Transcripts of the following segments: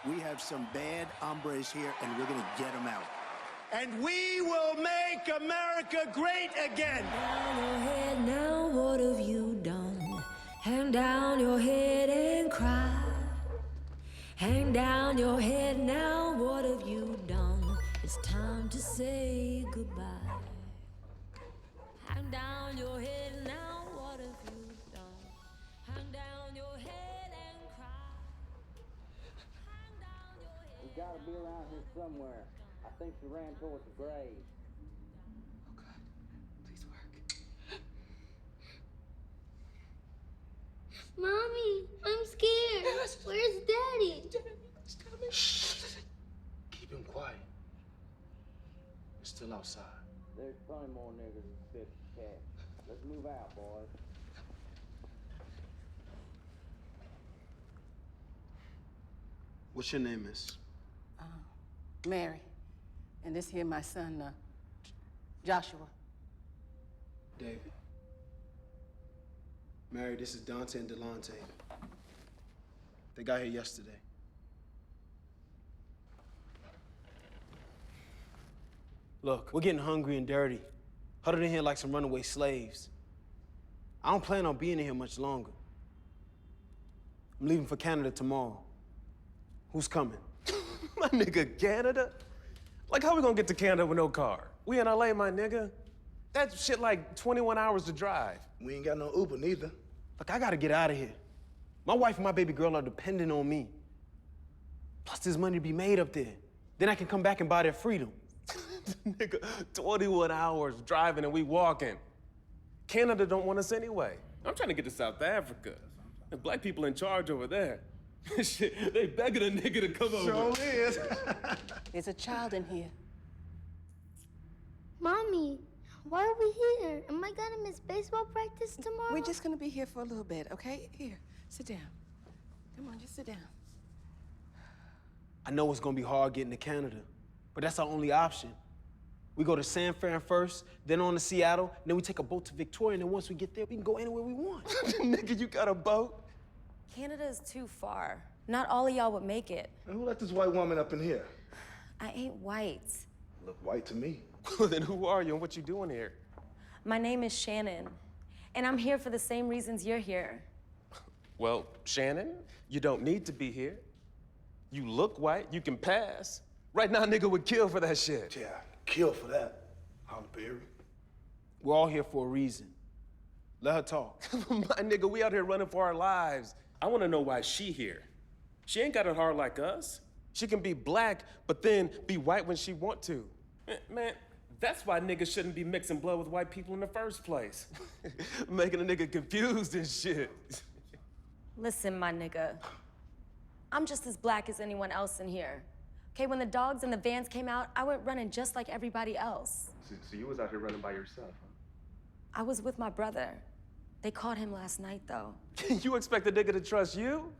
We have some bad hombres here, and we're gonna get them out. And we will make America great again. Down your head now, what have you done? Hang down your head and cry. Hang down your head now, what have you done? It's time to say goodbye. Hang down your head now, what have you done? Hang down your head and cry. Hang down your head. She's gotta be around here somewhere. I think she ran towards the grave. Oh, God. Please work. Mommy, I'm scared. Where's Daddy? It's coming. Shh. Keep him quiet. We're still outside. There's plenty more niggas than 50 cats. Let's move out, boys. What's your name, miss? Mary. And this here my son, Joshua. David. Mary, this is Dante and Delonte. They got here yesterday. Look, we're getting hungry and dirty. Huddled in here like some runaway slaves. I don't plan on being in here much longer. I'm leaving for Canada tomorrow. Who's coming? My nigga, Canada? Like, how we gonna get to Canada with no car? We in LA, my nigga. That shit like 21 hours to drive. We ain't got no Uber neither. Look, I gotta get out of here. My wife and my baby girl are dependent on me. Plus, there's money to be made up there. Then I can come back and buy their freedom. Nigga, 21 hours driving and we walking. Canada don't want us anyway. I'm trying to get to South Africa. The black people in charge over there. Shit, they begging a nigga to come over. Sure is. There's a child in here. Mommy, why are we here? Am I gonna miss baseball practice tomorrow? We're just gonna be here for a little bit, okay? Here, sit down. Come on, just sit down. I know it's gonna be hard getting to Canada, but that's our only option. We go to San Fran first, then on to Seattle, and then we take a boat to Victoria, and then once we get there, we can go anywhere we want. Nigga, you got a boat? Canada is too far. Not all of y'all would make it. And who let this white woman up in here? I ain't white. Look white to me. Then who are you and what you doing here? My name is Shannon, and I'm here for the same reasons you're here. Well, Shannon, you don't need to be here. You look white, you can pass. Right now, nigga would kill for that shit. Yeah, kill for that. Holly Berry. We're all here for a reason. Let her talk. My nigga, we out here running for our lives. I wanna know why she here. She ain't got it hard like us. She can be black, but then be white when she want to. Man, that's why niggas shouldn't be mixing blood with white people in the first place. Making a nigga confused and shit. Listen, my nigga. I'm just as black as anyone else in here. Okay, when the dogs and the vans came out, I went running just like everybody else. So you was out here running by yourself, huh? I was with my brother. They caught him last night, though. You expect a nigga to trust you?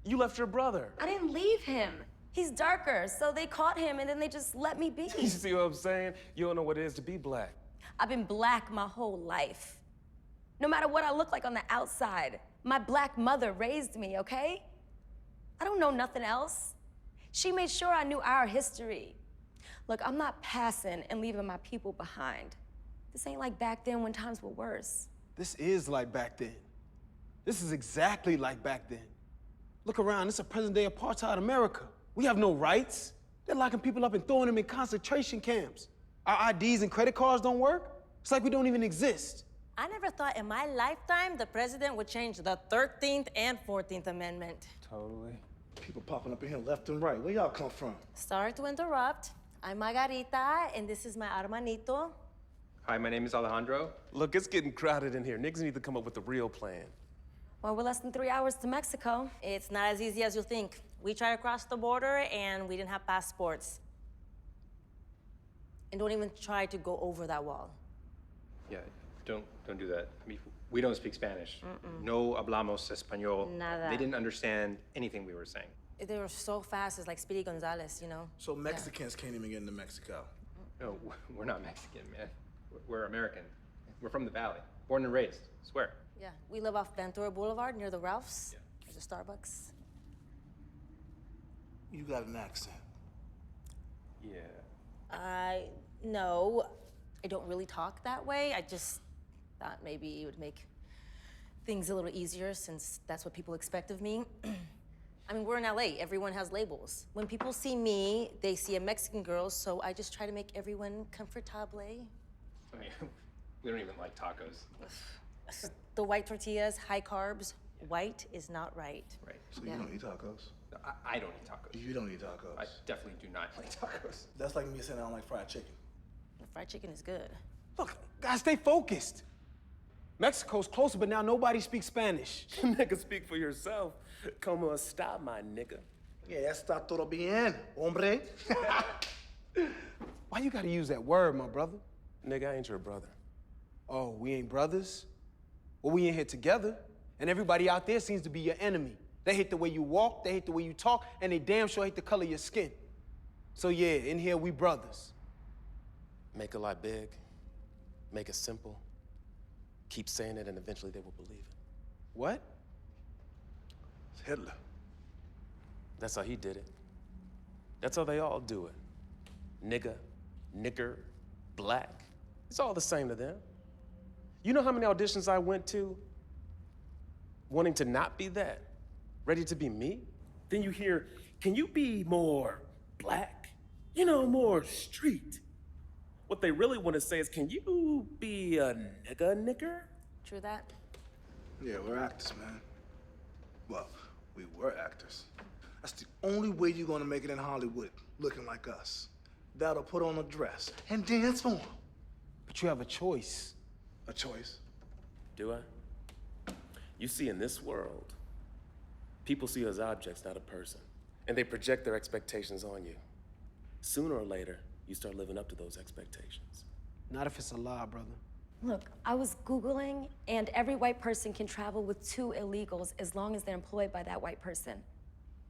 You left your brother. I didn't leave him. He's darker, so they caught him and then they just let me be. You see what I'm saying? You don't know what it is to be black. I've been black my whole life. No matter what I look like on the outside, my black mother raised me, okay? I don't know nothing else. She made sure I knew our history. Look, I'm not passing and leaving my people behind. This ain't like back then when times were worse. This is like back then. This is exactly like back then. Look around, it's a present-day apartheid America. We have no rights. They're locking people up and throwing them in concentration camps. Our IDs and credit cards don't work. It's like we don't even exist. I never thought in my lifetime the president would change the 13th and 14th Amendment. Totally. People popping up in here left and right. Where y'all come from? Sorry to interrupt. I'm Margarita, and this is my hermanito. Hi, my name is Alejandro. Look, it's getting crowded in here. Niggas need to come up with a real plan. Well, we're less than 3 hours to Mexico. It's not as easy as you think. We tried to cross the border, and we didn't have passports. And don't even try to go over that wall. Yeah, don't do that. I mean, we don't speak Spanish. No hablamos español. Nada. They didn't understand anything we were saying. They were so fast, it's like Speedy Gonzalez, you know? So Mexicans can't even get into Mexico. No, we're not Mexican, man. We're American. We're from the Valley. Born and raised, swear. Yeah, we live off Ventura Boulevard near the Ralphs. Yeah. There's a Starbucks. You got an accent. Yeah. No, I don't really talk that way. I just thought maybe it would make things a little easier since that's what people expect of me. I mean, we're in LA. Everyone has labels. When people see me, they see a Mexican girl, so I just try to make everyone comfortable. I mean, we don't even like tacos. The white tortillas, high carbs. White is not right. Right. So you don't eat tacos? No, I don't eat tacos. You don't eat tacos? I definitely do not eat tacos. That's like me saying I don't like fried chicken. The fried chicken is good. Look, guys, stay focused. Mexico's closer, but now nobody speaks Spanish. Nigga, speak for yourself. Como está, my nigga? Yeah, está todo bien, hombre. Why you gotta use that word, my brother? Nigga, I ain't your brother. Oh, we ain't brothers? Well, we in here together, and everybody out there seems to be your enemy. They hate the way you walk, they hate the way you talk, and they damn sure hate the color of your skin. So yeah, in here we brothers. Make a lie big, make it simple, keep saying it, and eventually they will believe it. What? It's Hitler. That's how he did it. That's how they all do it. Nigga, nigger, black. It's all the same to them. You know how many auditions I went to wanting to not be that, ready to be me? Then you hear, can you be more black? You know, more street. What they really want to say is, can you be a nigger? True that? Yeah, we're actors, man. Well, we were actors. That's the only way you're gonna make it in Hollywood, looking like us. That'll put on a dress and dance for 'em. But you have a choice. A choice? Do I? You see, in this world, people see you as objects, not a person. And they project their expectations on you. Sooner or later, you start living up to those expectations. Not if it's a lie, brother. Look, I was Googling, and every white person can travel with 2 illegals as long as they're employed by that white person.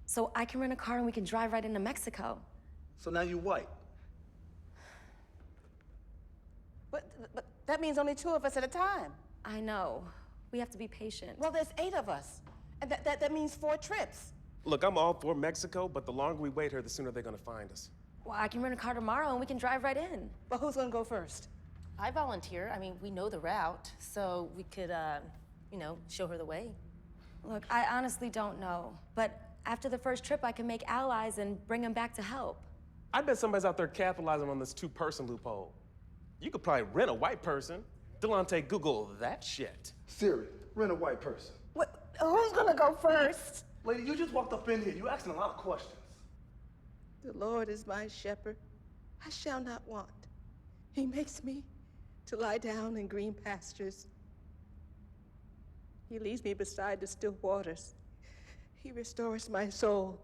So I can rent a car and we can drive right into Mexico. So now you white. But that means only 2 of us at a time. I know. We have to be patient. Well, there's 8 of us. And that means 4 trips. Look, I'm all for Mexico, but the longer we wait here, the sooner they're gonna find us. Well, I can rent a car tomorrow and we can drive right in. But who's gonna go first? I volunteer. I mean, we know the route, so we could, show her the way. Look, I honestly don't know. But after the first trip, I can make allies and bring them back to help. I bet somebody's out there capitalizing on this 2-person loophole. You could probably rent a white person. Delante, Google that shit. Seery, rent a white person. What? Who's gonna go first? Lady, you just walked up in here. You asking a lot of questions. The Lord is my shepherd. I shall not want. He makes me to lie down in green pastures. He leads me beside the still waters. He restores my soul.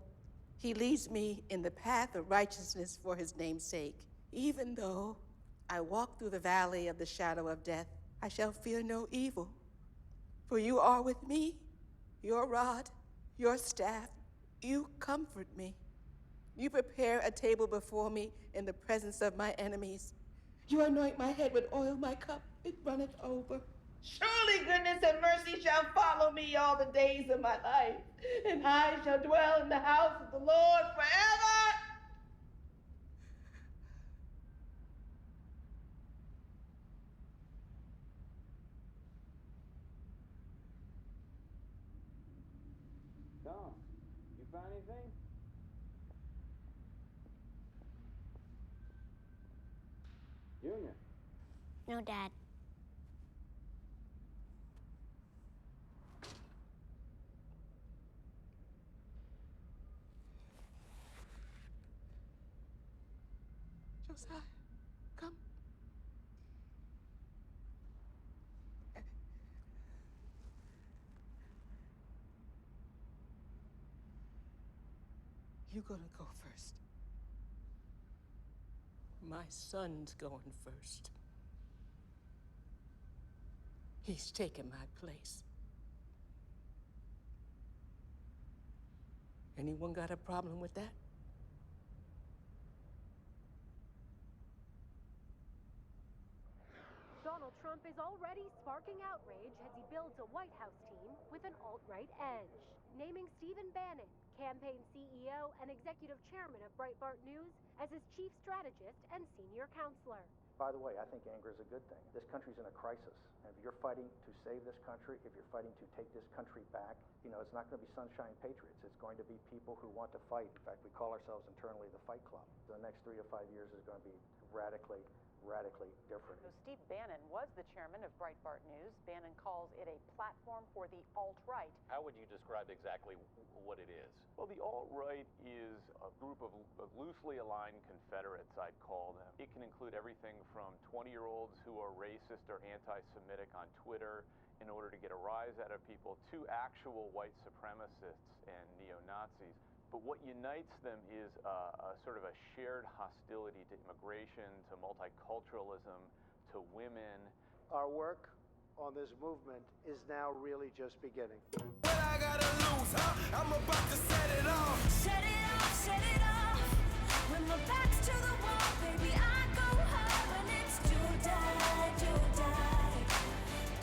He leads me in the path of righteousness for his name's sake. Even though I walk through the valley of the shadow of death, I shall fear no evil. For you are with me. Your rod, your staff, you comfort me. You prepare a table before me in the presence of my enemies. You anoint my head with oil, my cup, it runneth over. Surely goodness and mercy shall follow me all the days of my life, and I shall dwell in the house of the Lord forever. Tom, you find anything? Junior. No, Dad. Josiah, come. You're gonna go first. My son's going first. He's taken my place. Anyone got a problem with that? Donald Trump Trump is already sparking outrage as he builds a White House team with an alt-right edge, naming Stephen Bannon, campaign CEO and executive chairman of Breitbart News, as his chief strategist and senior counselor. By the way, I think anger is a good thing. This country's in a crisis. And if you're fighting to save this country, if you're fighting to take this country back, it's not going to be sunshine patriots. It's going to be people who want to fight. In fact, we call ourselves internally the Fight Club. The next 3 to 5 years is going to be radically different. So Steve Bannon was the chairman of Breitbart News. Bannon calls it a platform for the alt-right. How would you describe exactly what it is? Well, the alt-right is a group of loosely aligned Confederates, I'd call them. It can include everything from 20-year-olds who are racist or anti-Semitic on Twitter in order to get a rise out of people, to actual white supremacists and neo-Nazis. But what unites them is a sort of a shared hostility to immigration, to multiculturalism, to women. Our work on this movement is now really just beginning. What I gotta lose, huh? I'm about to set it off. Set it off, set it off. When my back's to the wall, baby, I go hard when it's do or die, do or die,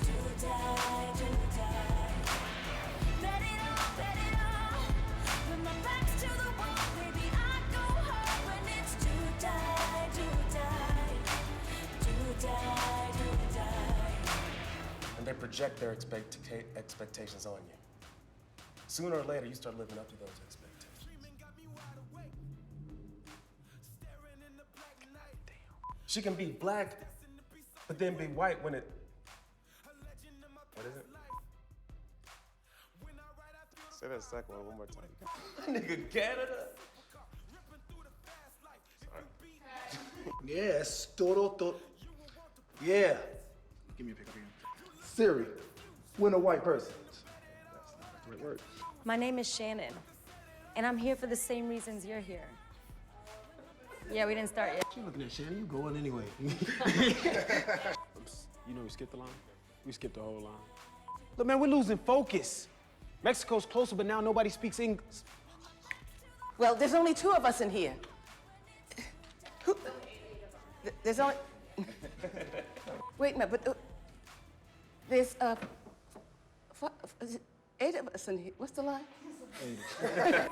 do or die, do or die. Bet it all, bet it all. When my back's to the wall, baby, I go hard when it's do or die, do or die, do or die, do or die. And they project their expectations on you. Sooner or later, you start living up to those expectations. She can be black, but then be white when it... What is it? Say that second one more time. Nigga, Canada. Sorry. Yes, todo. Yeah. Give me a pick up again. Seery, when a white person. That's not the right word. My name is Shannon, and I'm here for the same reasons you're here. Yeah, we didn't start yet. She looking at Shannon, you going anyway. You know we skipped the line? We skipped the whole line. Look, man, we're losing focus. Mexico's closer, but now nobody speaks English. Well, there's only 2 of us in here. There's only... Wait a minute, but there's 8 of us in here. What's the line? 8.